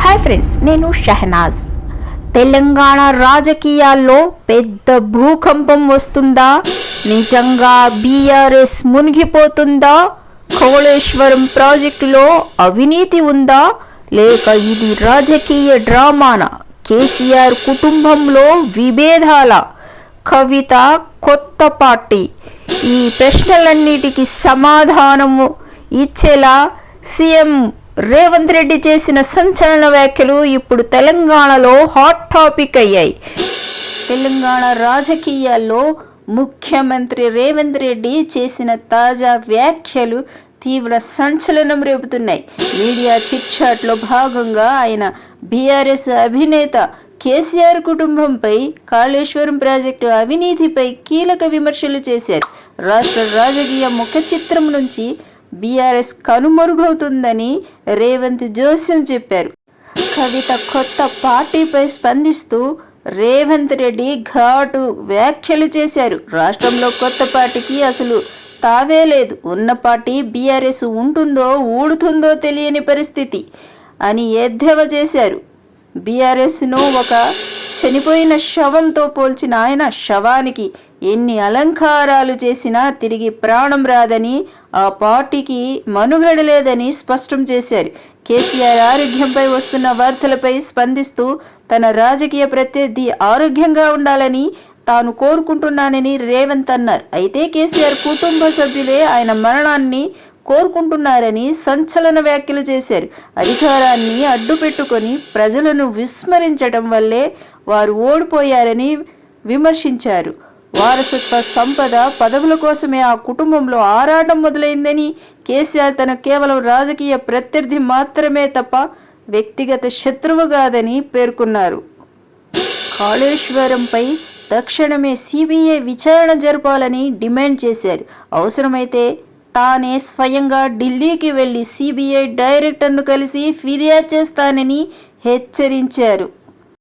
Hi friends, నేను షహనాజ్. తెలంగాణ రాజకీయాల్లో పెద్ద భూకంపం వస్తుందా? నిజంగా బీఆర్ఎస్ మునిగిపోతుందా? కాళేశ్వరం ప్రాజెక్టులో అవినీతి ఉందా, లేక ఇది రాజకీయ డ్రామానా? కేసీఆర్ కుటుంబంలో విభేదాల? కవిత కొత్త పార్టీ? ఈ ప్రశ్నలన్నిటికీ సమాధానము ఇచ్చేలా సీఎం రేవంత్ రెడ్డి చేసిన సంచలన వ్యాఖ్యలు ఇప్పుడు తెలంగాణలో హాట్ టాపిక్ అయ్యాయి. తెలంగాణ రాజకీయాల్లో ముఖ్యమంత్రి రేవంత్ రెడ్డి చేసిన తాజా వ్యాఖ్యలు తీవ్ర సంచలనం రేపుతున్నాయి. మీడియా చిట్ చాట్లో భాగంగా ఆయన బీఆర్ఎస్ అధినేత కేసీఆర్ కుటుంబంపై, కాళేశ్వరం ప్రాజెక్టు అవినీతిపై కీలక విమర్శలు చేశారు. రాష్ట్ర రాజకీయ ముఖ చిత్రం నుంచి బీఆర్ఎస్ కనుమరుగవుతుందని రేవంత్ జోస్యం చెప్పారు. కవిత కొత్త పార్టీపై స్పందిస్తూ రేవంత్ రెడ్డి ఘాటు వ్యాఖ్యలు చేశారు. రాష్ట్రంలో కొత్త పార్టీకి అసలు తావే లేదు. ఉన్న పార్టీ బీఆర్ఎస్ ఉంటుందో ఊడుతుందో తెలియని పరిస్థితి అని ఎద్దేవా చేశారు. బీఆర్ఎస్ను ఒక చనిపోయిన శవంతో పోల్చిన ఆయన శవానికి ఎన్ని అలంకారాలు చేసినా తిరిగి ప్రాణం రాదని, ఆ పార్టీకి మనుగడ లేదని స్పష్టం చేశారు. కేసీఆర్ ఆరోగ్యంపై వస్తున్న వార్తలపై స్పందిస్తూ తన రాజకీయ ప్రత్యర్థి ఆరోగ్యంగా ఉండాలని తాను కోరుకుంటున్నానని రేవంత్ అన్నారు. అయితే కేసీఆర్ కుటుంబ సభ్యులే ఆయన మరణాన్ని కోరుకుంటున్నారని సంచలన వ్యాఖ్యలు చేశారు. అధికారాన్ని అడ్డుపెట్టుకొని ప్రజలను విస్మరించడం వల్లే వారు ఓడిపోయారని విమర్శించారు. వారసత్వ సంపద, పదవుల కోసమే ఆ కుటుంబంలో ఆరాటం మొదలైందని, కేసీఆర్ తన కేవలం రాజకీయ ప్రత్యర్థి మాత్రమే తప్ప వ్యక్తిగత శత్రువు కాదని పేర్కొన్నారు. కాళేశ్వరంపై తక్షణమే సిబిఐ విచారణ జరపాలని డిమాండ్ చేశారు. అవసరమైతే తానే స్వయంగా ఢిల్లీకి వెళ్లి సిబిఐ డైరెక్టర్ను కలిసి ఫిర్యాదు చేస్తానని హెచ్చరించారు.